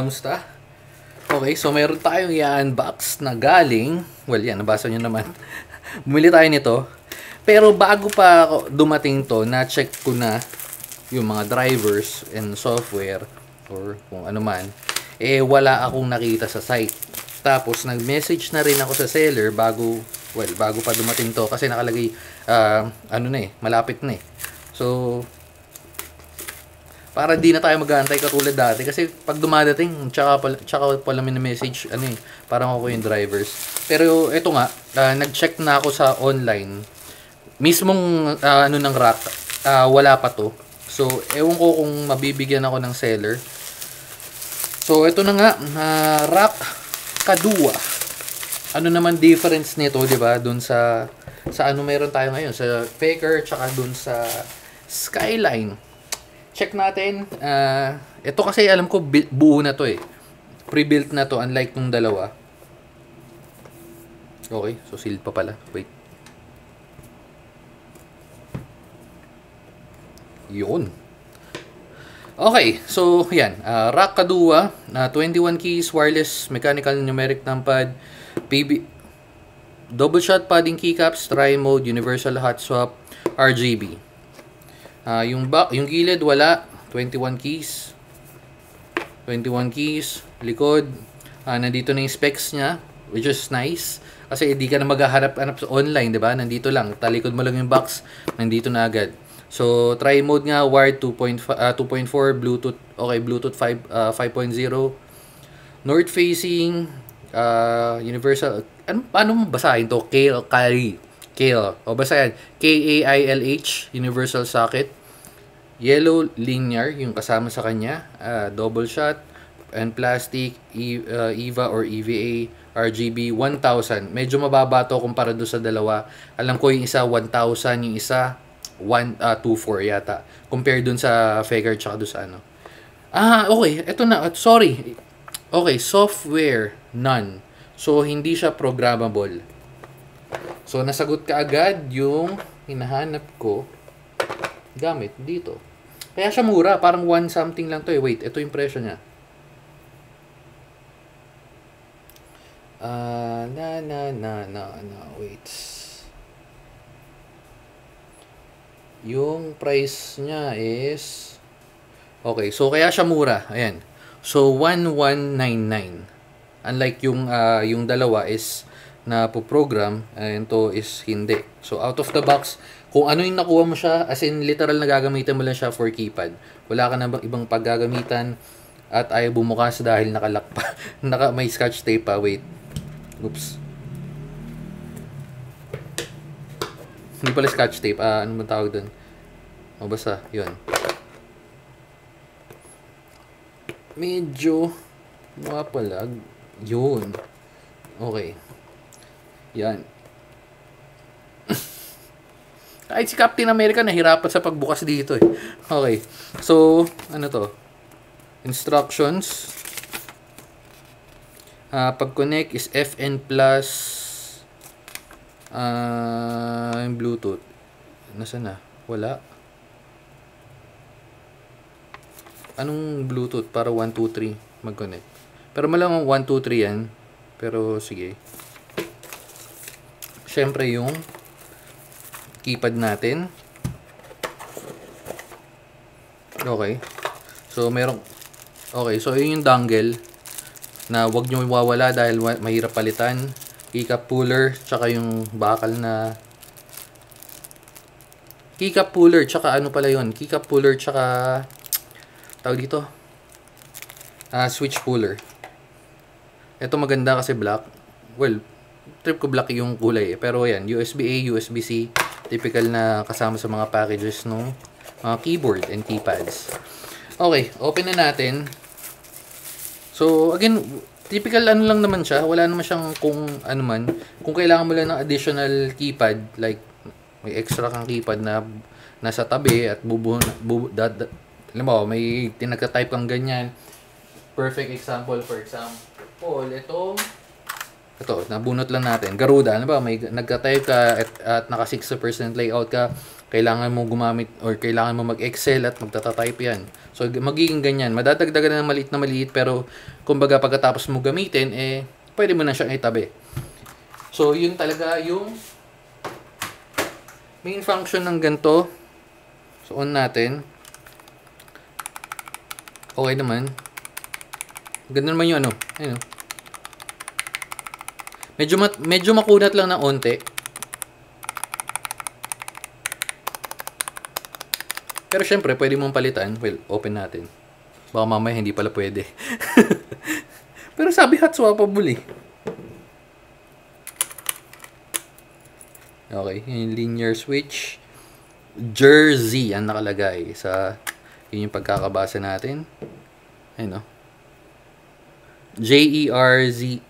Musta? Okay, so meron tayong i-unbox na galing, well yan, nabasa nyo naman. Bumili tayo nito. Pero bago pa dumating to, na-check ko na yung mga drivers and software or kung ano man, wala akong nakita sa site. Tapos nag-message na rin ako sa seller bago pa dumating to kasi nakalagay malapit na eh. So para di na tayo mag-aantay katulad dati kasi pag dumadating tsaka pala may message parang ako yung drivers. Pero eto nga, nag-check na ako sa online. Mismong ng rack, wala pa to. So ewan ko kung mabibigyan ako ng seller. So ito na nga, rack Kadua. Ano naman difference nito, 'di ba? Doon sa ano meron tayo ngayon sa Faker tsaka doon sa Skyline. Check natin. Ito kasi alam ko buo na to eh. Pre-built na to unlike nung dalawa. Okay, so sealed pa pala. Wait. Yun. Okay, so yan. Rack Kadua, 21 keys, wireless, mechanical, numeric numpad, PB, double shot padding keycaps, tri-mode, universal hot swap, RGB. Yung gilid wala, 21 keys. 21 keys, likod. Nandito na yung specs niya, which is nice. Kasi hindi ka na maghahanap-hanap sa online, 'di ba? Nandito lang, talikod mo lang yung box, nandito na agad. So, tri-mode nga, wired 2.4, Bluetooth, okay, Bluetooth 5.0, north facing, universal, paano mo basahin to? Kale, o basa yan, KAILH, universal socket, yellow linear, yung kasama sa kanya, double shot, and plastic, EVA or EVA, RGB 1000. Medyo mababa to kumpara do sa dalawa. Alam ko yung isa 1000, yung isa 124 yata. Compare dun sa Faker tsaka dun sa ano. Okay. Ito na. Sorry. Okay. Software. None. So, hindi siya programmable. So, nasagot ka agad yung hinahanap ko gamit dito. Kaya siya mura. Parang 1 something lang to eh. Wait. Ito yung presyo niya. Wait. Yung price niya is okay, so kaya siya mura. Ayan. So 1199. Unlike yung dalawa is na po program, and to is hindi. So out of the box, kung ano yung nakuha mo siya, as in literal na gagamitan mo lang siya for keypad. Wala ka na ibang paggagamitan at ayaw bumukas dahil nakalock pa. May scotch tape pa. Wait. Oops. Hindi pala scotch tape. Ano ba tawag doon? O basta, yun. Medyo mapalag. Yun. Okay. Yan. Kahit si Captain America nahirapan sa pagbukas dito eh. Okay. So, ano to? Instructions. Pag-connect is FN plus yung Bluetooth. Nasaan na? Wala. Anong Bluetooth para 1, 2, 3 mag-connect? Pero malamang 1, 2, 3 yan. Pero sige. Siyempre yung keypad natin. Okay. So merong okay, so yun yung dongle na wag nyo iwawala dahil mahirap palitan. Keycap puller, tsaka yung bakal na keycap puller, tsaka ano pala yun? Keycap puller, tsaka tawag dito switch puller. Ito maganda kasi black. Well, trip ko black yung kulay eh. Pero yan, USB-A, USB-C, typical na kasama sa mga packages ng mga keyboard and keypads. Okay, open na natin. So again, typical ano lang naman siya. Wala naman siyang kung ano man. Kung kailangan mo lang ng additional keypad, like may extra kang keypad na nasa tabi at alam mo, may tinagka-type kang ganyan. Perfect example, for example, ito, nabunot lang natin. Garuda, ano ba, may nagka-type ka at naka 60% layout ka, kailangan mo gumamit or kailangan mo mag-Excel at magtatatype yan. So, magiging ganyan. Madadagdagan na maliit pero kumbaga pagkatapos mo gamitin, pwede mo na siyang itabi. So, yun talaga yung main function ng ganito. So, on natin. Okay naman. Ganda naman yung ano. Ayun. Medyo makunat lang ng onte. Pero syempre, pwede mong palitan. Well, open natin. Baka mamaya hindi pala pwede. Pero sabi hot swappable eh. Okay, yung linear switch. Jersey ang nakalagay sa yun yung pagkakabasa natin. Ayun, no? Jerrzi.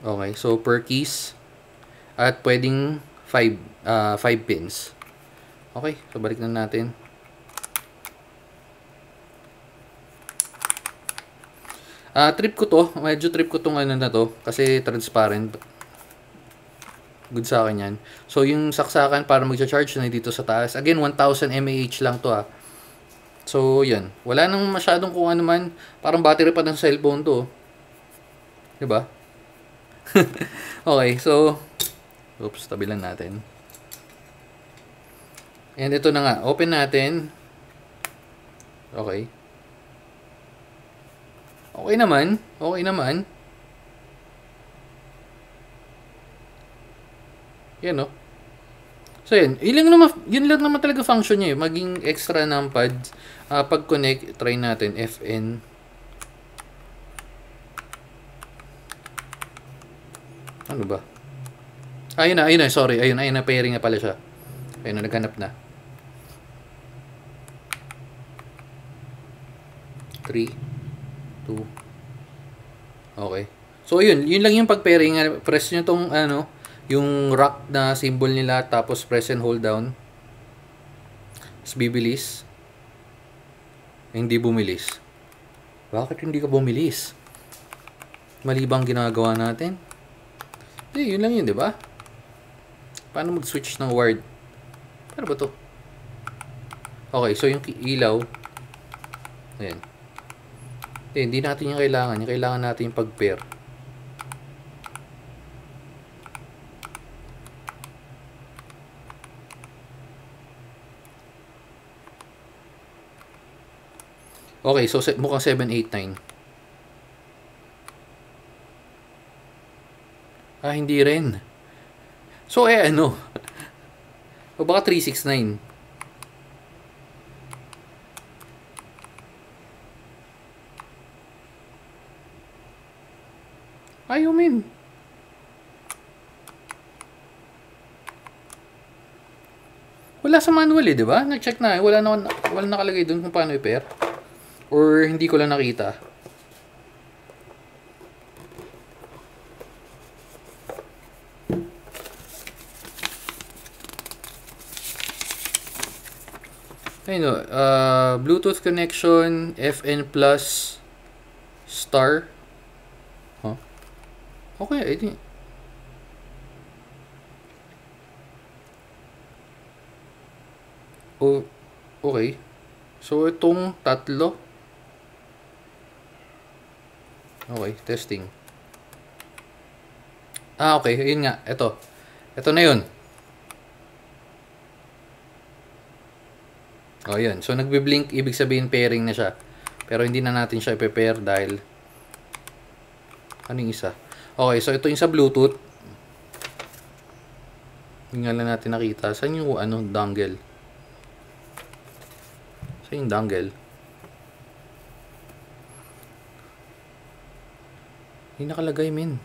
Okay, so per keys. At pwedeng 5 pins. Okay, so balik na natin. Trip ko to. Medyo trip ko tong ano na to. Kasi transparent. Good sa akin yan. So, yung saksakan para mag-charge na dito sa taas. Again, 1000 mAh lang to ha. So, yan. Wala nang masyadong kung ano man. Parang battery pa ng cellphone to. Diba? Okay, so oops, tabilan natin. And ito na nga, open natin. Okay. Okay naman. Okay naman. Yan, no? So, yan. Yun lang naman talaga function niya. Maging extra numpad. Pag-connect, try natin. FN. Ano ba? Ayun na. Sorry. Ayun na. Pairing na pala siya. Ayun na. Naghanap na. 3, 2. Okay. So, yun lang yung pag-pairing. Press nyo tong, yung rock na symbol nila. Tapos, press and hold down. Tapos, bibilis. Hindi bumilis. Bakit hindi ka bumilis? Mali bang ginagawa natin? Yun lang yun, di ba? Paano mag-switch ng word? Paano ba to? Okay, so yung ilaw. Ayan. Hindi natin yung kailangan. Yung kailangan natin yung pag-pair. Okay, so mukhang 7, 8, 9. Hindi rin. So, ano? O baka 3, 6, 9. Ayaw, min. Wala sa manual eh, di ba? Nag-check na. Wala nakalagay dun kung paano i-pair. Or hindi ko lang nakita. Ayun, Bluetooth connection, FN plus star. Huh? Okay, I think. Oh, okay. So, itong tatlo. Okay, testing. Okay, yun nga. Ito na yun. Oh, yun. So, nagbi-blink, ibig sabihin pairing na siya. Pero hindi na natin siya i-pair dahil anong isa? Okay, so ito yung sa Bluetooth. Hindi nga lang natin nakita. Saan yung dongle? Saan yung dongle? Hindi nakalagay, min.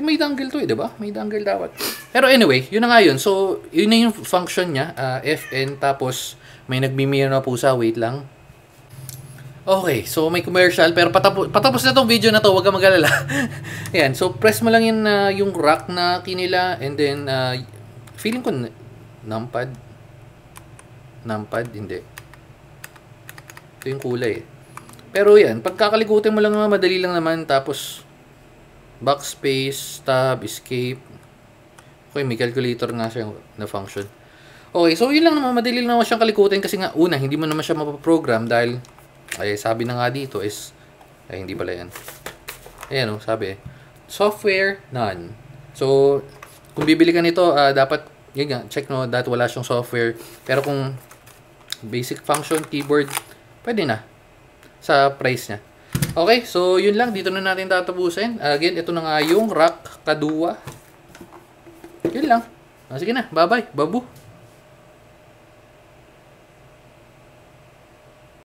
May dongle to eh, diba? May dongle dapat. Pero anyway, yun na nga yun. So, yun na yung function niya. FN, tapos may nagmimira na pusa. Wait lang. Okay, so may commercial. Pero patapos na tong video na to. Huwag ka mag-alala. Ayan, so press mo lang yung rack na kinila. And then, feeling ko numpad. Numpad, hindi. Ito yung kulay eh. Pero yan, pagkakalikutin mo lang naman, madali lang naman. Tapos, backspace, tab, escape. Okay, may calculator nga siya na function. Okay, so yun lang naman, madali lang naman siyang kalikutin kasi nga, una, hindi mo naman siya mapaprogram dahil, ay, sabi na nga dito is, ay, hindi pala yan. Ayan o, sabi software, none. So, kung bibili ka nito, dapat, yun nga, check no, that wala siyang software. Pero kung basic function, keyboard, pwede na sa price niya. Okay, so yun lang. Dito na natin tatapusin. Again, ito na nga yung Rakkaduwa. Yun lang. Sige na. Bye-bye. Babu.